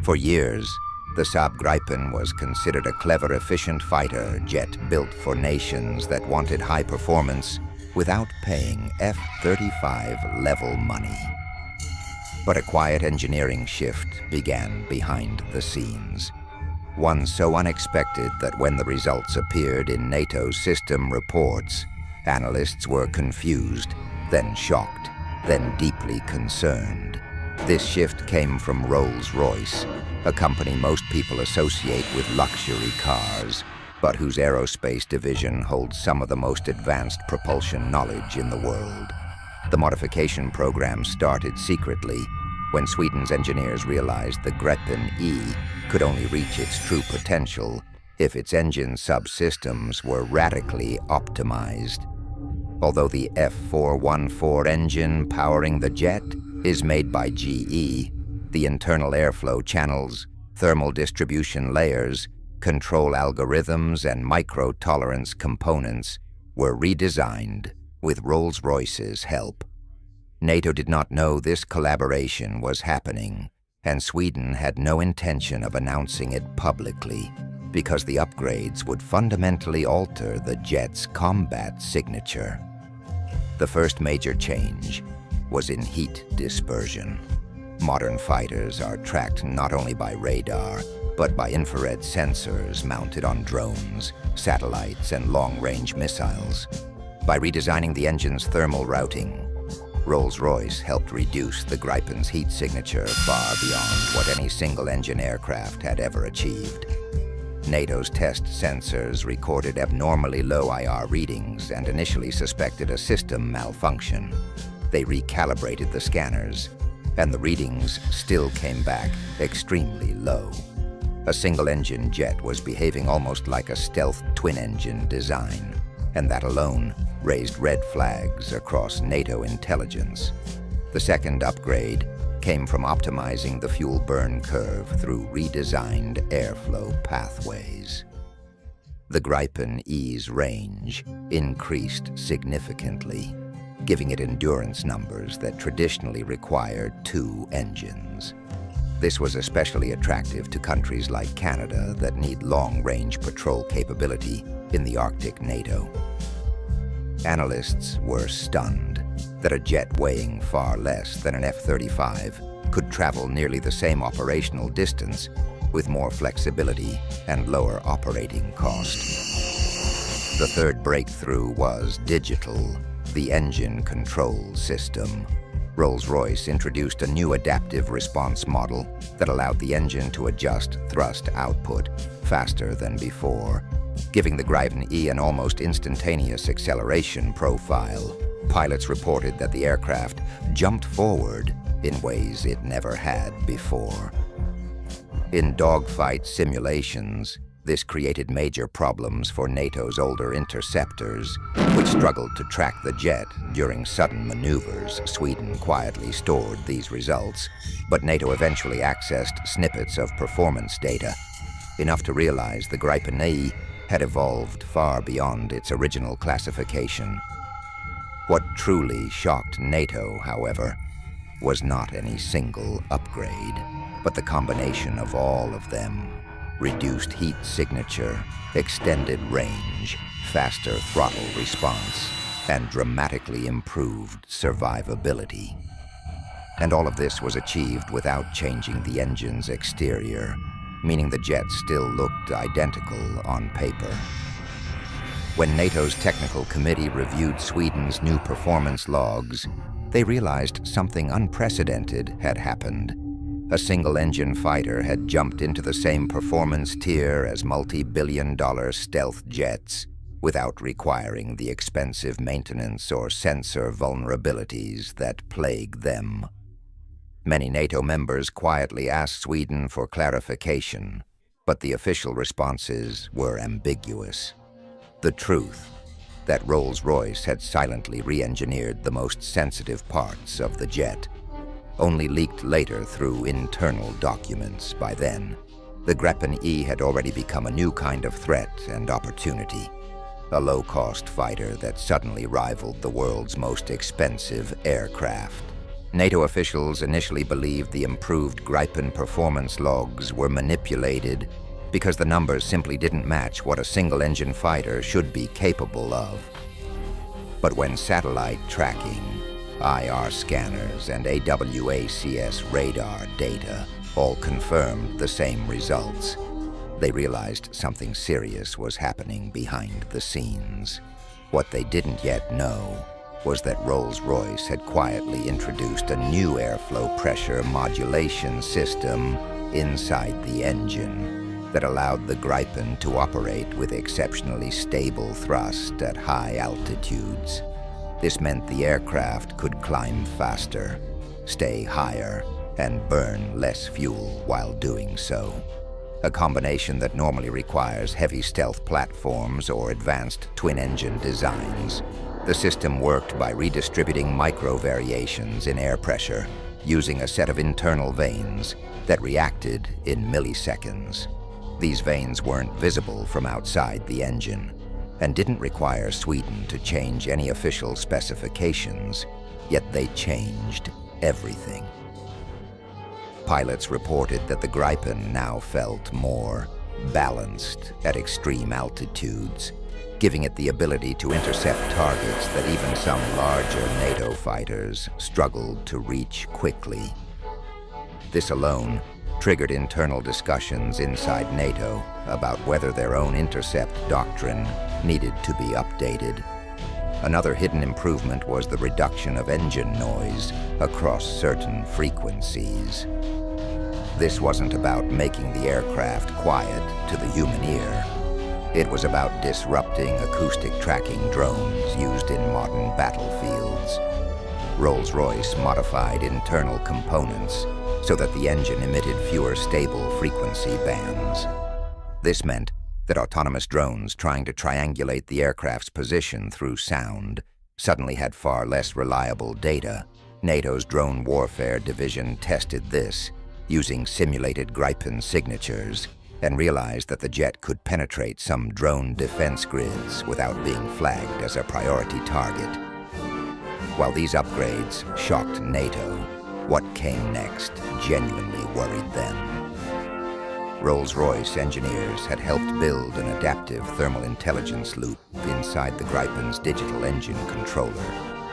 For years, the Saab Gripen was considered a clever, efficient fighter jet built for nations that wanted high performance without paying F-35 level money. But a quiet engineering shift began behind the scenes. One so unexpected that when the results appeared in NATO's system reports, analysts were confused, then shocked, then deeply concerned. This shift came from Rolls-Royce, a company most people associate with luxury cars, but whose aerospace division holds some of the most advanced propulsion knowledge in the world. The modification program started secretly when Sweden's engineers realized the Gripen E could only reach its true potential if its engine subsystems were radically optimized. Although the F414 engine powering the jet is made by GE, the internal airflow channels, thermal distribution layers, control algorithms, and micro-tolerance components were redesigned with Rolls-Royce's help. NATO did not know this collaboration was happening, and Sweden had no intention of announcing it publicly because the upgrades would fundamentally alter the jet's combat signature. The first major change was in heat dispersion. Modern fighters are tracked not only by radar, but by infrared sensors mounted on drones, satellites, and long-range missiles. By redesigning the engine's thermal routing, Rolls-Royce helped reduce the Gripen's heat signature far beyond what any single-engine aircraft had ever achieved. NATO's test sensors recorded abnormally low IR readings and initially suspected a system malfunction. They recalibrated the scanners, and the readings still came back extremely low. A single-engine jet was behaving almost like a stealth twin-engine design, and that alone raised red flags across NATO intelligence. The second upgrade came from optimizing the fuel burn curve through redesigned airflow pathways. The Gripen E's range increased significantly, giving it endurance numbers that traditionally required 2 engines. This was especially attractive to countries like Canada that need long-range patrol capability in the Arctic NATO. Analysts were stunned that a jet weighing far less than an F-35 could travel nearly the same operational distance with more flexibility and lower operating cost. The third breakthrough was digital, the engine control system. Rolls-Royce introduced a new adaptive response model that allowed the engine to adjust thrust output faster than before, giving the Gripen E an almost instantaneous acceleration profile. Pilots reported that the aircraft jumped forward in ways it never had before. In dogfight simulations, this created major problems for NATO's older interceptors, which struggled to track the jet during sudden maneuvers. Sweden quietly stored these results, but NATO eventually accessed snippets of performance data, enough to realize the Gripen E had evolved far beyond its original classification. What truly shocked NATO, however, was not any single upgrade, but the combination of all of them. Reduced heat signature, extended range, faster throttle response, and dramatically improved survivability. And all of this was achieved without changing the engine's exterior, meaning the jet still looked identical on paper. When NATO's technical committee reviewed Sweden's new performance logs, they realized something unprecedented had happened. A single-engine fighter had jumped into the same performance tier as multi-billion-dollar stealth jets without requiring the expensive maintenance or sensor vulnerabilities that plague them. Many NATO members quietly asked Sweden for clarification, but the official responses were ambiguous. The truth, that Rolls-Royce had silently re-engineered the most sensitive parts of the jet, only leaked later through internal documents. By then, the Gripen E had already become a new kind of threat and opportunity, a low-cost fighter that suddenly rivaled the world's most expensive aircraft. NATO officials initially believed the improved Gripen performance logs were manipulated because the numbers simply didn't match what a single-engine fighter should be capable of. But when satellite tracking, IR scanners, and AWACS radar data all confirmed the same results, they realized something serious was happening behind the scenes. What they didn't yet know was that Rolls-Royce had quietly introduced a new airflow pressure modulation system inside the engine that allowed the Gripen to operate with exceptionally stable thrust at high altitudes. This meant the aircraft could climb faster, stay higher, and burn less fuel while doing so. A combination that normally requires heavy stealth platforms or advanced twin-engine designs. The system worked by redistributing micro-variations in air pressure using a set of internal vanes that reacted in milliseconds. These vanes weren't visible from outside the engine and didn't require Sweden to change any official specifications, yet they changed everything. Pilots reported that the Gripen now felt more balanced at extreme altitudes, giving it the ability to intercept targets that even some larger NATO fighters struggled to reach quickly. This alone triggered internal discussions inside NATO about whether their own intercept doctrine needed to be updated. Another hidden improvement was the reduction of engine noise across certain frequencies. This wasn't about making the aircraft quiet to the human ear. It was about disrupting acoustic tracking drones used in modern battlefields. Rolls-Royce modified internal components so that the engine emitted fewer stable frequency bands. This meant that autonomous drones trying to triangulate the aircraft's position through sound suddenly had far less reliable data. NATO's Drone Warfare Division tested this using simulated Gripen signatures and realized that the jet could penetrate some drone defense grids without being flagged as a priority target. While these upgrades shocked NATO, what came next genuinely worried them. Rolls-Royce engineers had helped build an adaptive thermal intelligence loop inside the Gripen's digital engine controller.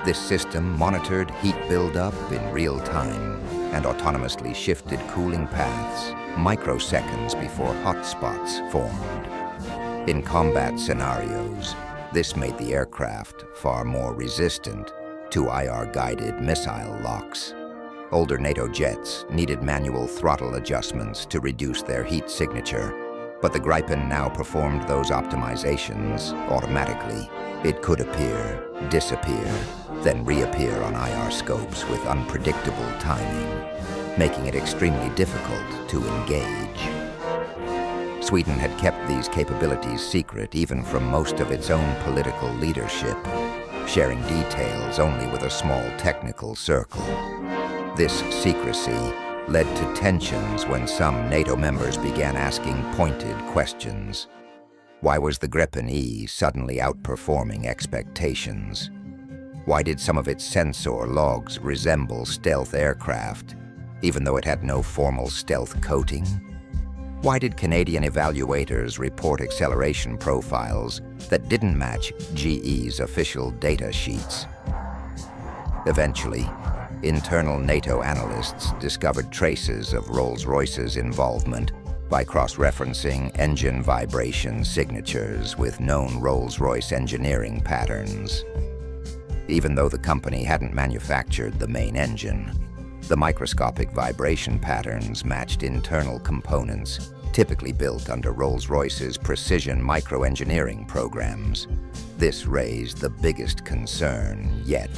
This system monitored heat buildup in real time and autonomously shifted cooling paths microseconds before hotspots formed. In combat scenarios, this made the aircraft far more resistant to IR-guided missile locks. Older NATO jets needed manual throttle adjustments to reduce their heat signature, but the Gripen now performed those optimizations automatically. It could appear, disappear, then reappear on IR scopes with unpredictable timing, making it extremely difficult to engage. Sweden had kept these capabilities secret even from most of its own political leadership, sharing details only with a small technical circle. This secrecy led to tensions when some NATO members began asking pointed questions. Why was the Gripen E suddenly outperforming expectations? Why did some of its sensor logs resemble stealth aircraft, even though it had no formal stealth coating? Why did Canadian evaluators report acceleration profiles that didn't match GE's official data sheets? Eventually, internal NATO analysts discovered traces of Rolls-Royce's involvement by cross-referencing engine vibration signatures with known Rolls-Royce engineering patterns. Even though the company hadn't manufactured the main engine, the microscopic vibration patterns matched internal components typically built under Rolls-Royce's precision microengineering programs. This raised the biggest concern yet.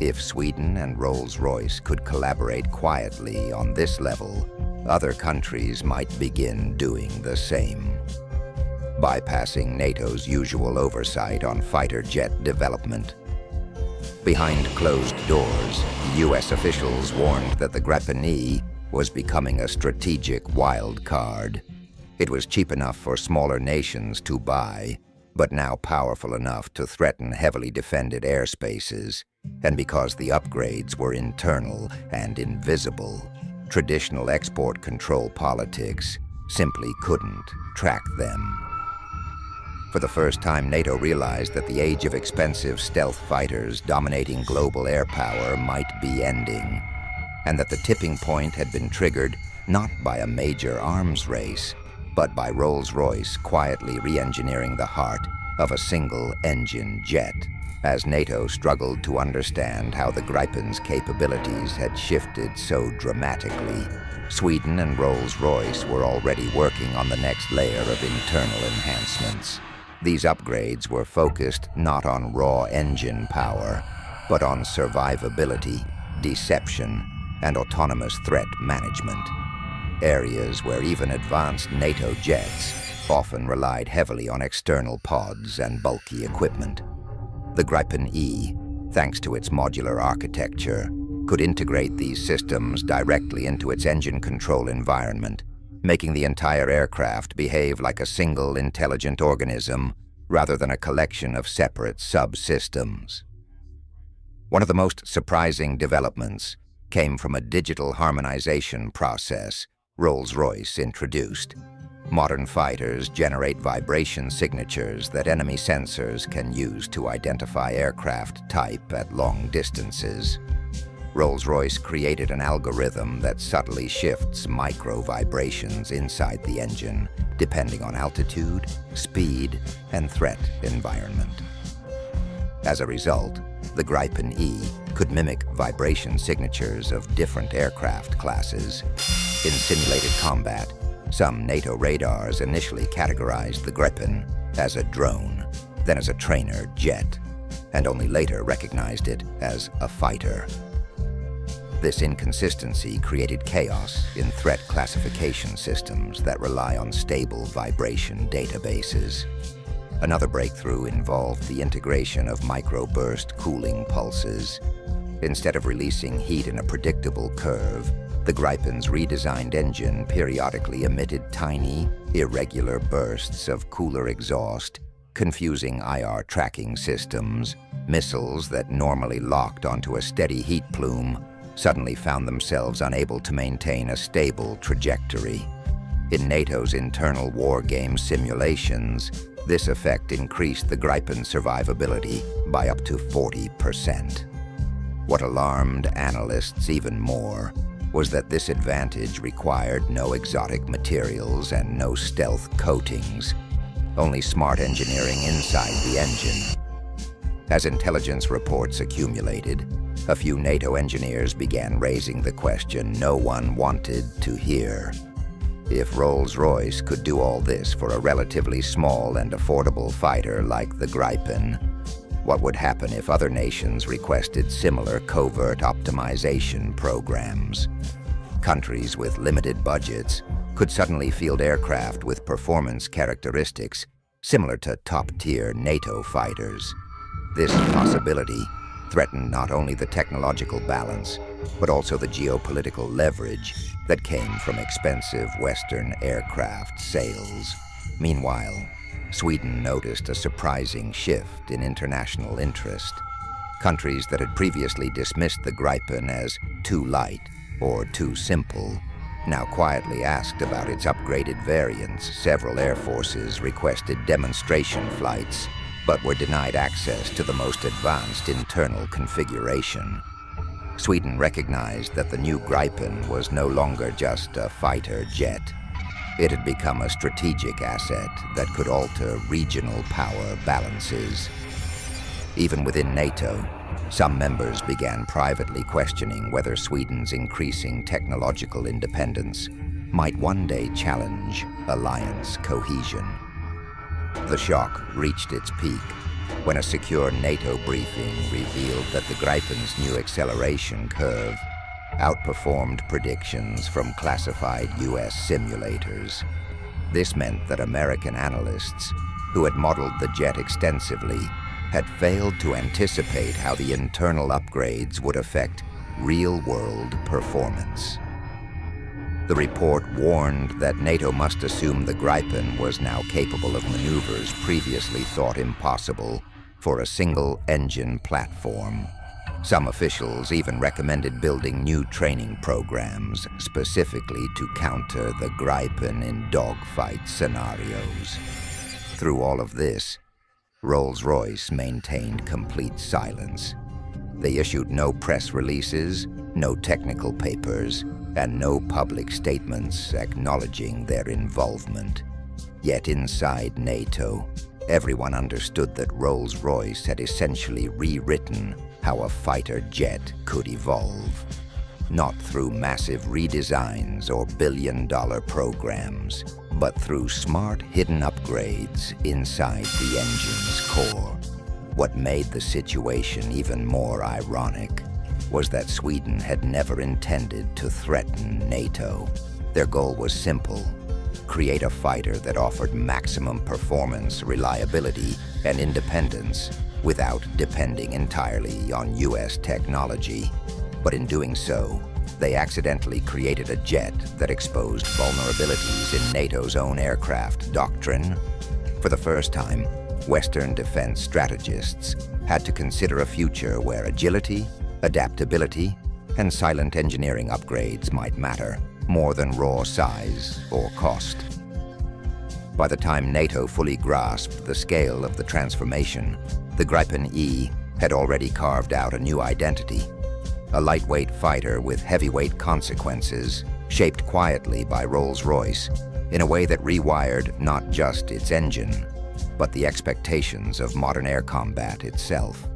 If Sweden and Rolls-Royce could collaborate quietly on this level, other countries might begin doing the same. Bypassing NATO's usual oversight on fighter jet development. Behind closed doors, US officials warned that the Gripen E was becoming a strategic wild card. It was cheap enough for smaller nations to buy, but now powerful enough to threaten heavily defended airspaces, and because the upgrades were internal and invisible, traditional export control politics simply couldn't track them. For the first time, NATO realized that the age of expensive stealth fighters dominating global air power might be ending, and that the tipping point had been triggered not by a major arms race, but by Rolls-Royce quietly re-engineering the heart of a single-engine jet, as NATO struggled to understand how the Gripen's capabilities had shifted so dramatically. Sweden and Rolls-Royce were already working on the next layer of internal enhancements. These upgrades were focused not on raw engine power, but on survivability, deception, and autonomous threat management, areas where even advanced NATO jets often relied heavily on external pods and bulky equipment. The Gripen E, thanks to its modular architecture, could integrate these systems directly into its engine control environment, making the entire aircraft behave like a single intelligent organism rather than a collection of separate subsystems. One of the most surprising developments came from a digital harmonization process Rolls-Royce introduced. Modern fighters generate vibration signatures that enemy sensors can use to identify aircraft type at long distances. Rolls-Royce created an algorithm that subtly shifts micro-vibrations inside the engine, depending on altitude, speed, and threat environment. As a result, the Gripen E could mimic vibration signatures of different aircraft classes. In simulated combat, some NATO radars initially categorized the Gripen as a drone, then as a trainer jet, and only later recognized it as a fighter. This inconsistency created chaos in threat classification systems that rely on stable vibration databases. Another breakthrough involved the integration of microburst cooling pulses. Instead of releasing heat in a predictable curve, the Gripen's redesigned engine periodically emitted tiny, irregular bursts of cooler exhaust, confusing IR tracking systems. Missiles that normally locked onto a steady heat plume suddenly found themselves unable to maintain a stable trajectory. In NATO's internal war game simulations, this effect increased the Gripen's survivability by up to 40%. What alarmed analysts even more was that this advantage required no exotic materials and no stealth coatings, only smart engineering inside the engine. As intelligence reports accumulated, a few NATO engineers began raising the question no one wanted to hear. If Rolls-Royce could do all this for a relatively small and affordable fighter like the Gripen, what would happen if other nations requested similar covert optimization programs? Countries with limited budgets could suddenly field aircraft with performance characteristics similar to top-tier NATO fighters. This possibility threatened not only the technological balance, but also the geopolitical leverage that came from expensive Western aircraft sales. Meanwhile, Sweden noticed a surprising shift in international interest. Countries that had previously dismissed the Gripen as too light or too simple now quietly asked about its upgraded variants. Several air forces requested demonstration flights, but were denied access to the most advanced internal configuration. Sweden recognized that the new Gripen was no longer just a fighter jet. It had become a strategic asset that could alter regional power balances. Even within NATO, some members began privately questioning whether Sweden's increasing technological independence might one day challenge alliance cohesion. The shock reached its peak when a secure NATO briefing revealed that the Gripen's new acceleration curve outperformed predictions from classified US simulators. This meant that American analysts, who had modeled the jet extensively, had failed to anticipate how the internal upgrades would affect real-world performance. The report warned that NATO must assume the Gripen was now capable of maneuvers previously thought impossible for a single-engine platform. Some officials even recommended building new training programs specifically to counter the Gripen in dogfight scenarios. Through all of this, Rolls-Royce maintained complete silence. They issued no press releases, no technical papers, and no public statements acknowledging their involvement. Yet inside NATO, everyone understood that Rolls-Royce had essentially rewritten how a fighter jet could evolve. Not through massive redesigns or billion-dollar programs, but through smart hidden upgrades inside the engine's core. What made the situation even more ironic was that Sweden had never intended to threaten NATO. Their goal was simple: create a fighter that offered maximum performance, reliability, and independence without depending entirely on US technology. But in doing so, they accidentally created a jet that exposed vulnerabilities in NATO's own aircraft doctrine. For the first time, Western defense strategists had to consider a future where agility, adaptability, and silent engineering upgrades might matter more than raw size or cost. By the time NATO fully grasped the scale of the transformation, the Gripen E had already carved out a new identity. A lightweight fighter with heavyweight consequences, shaped quietly by Rolls-Royce in a way that rewired not just its engine, but the expectations of modern air combat itself.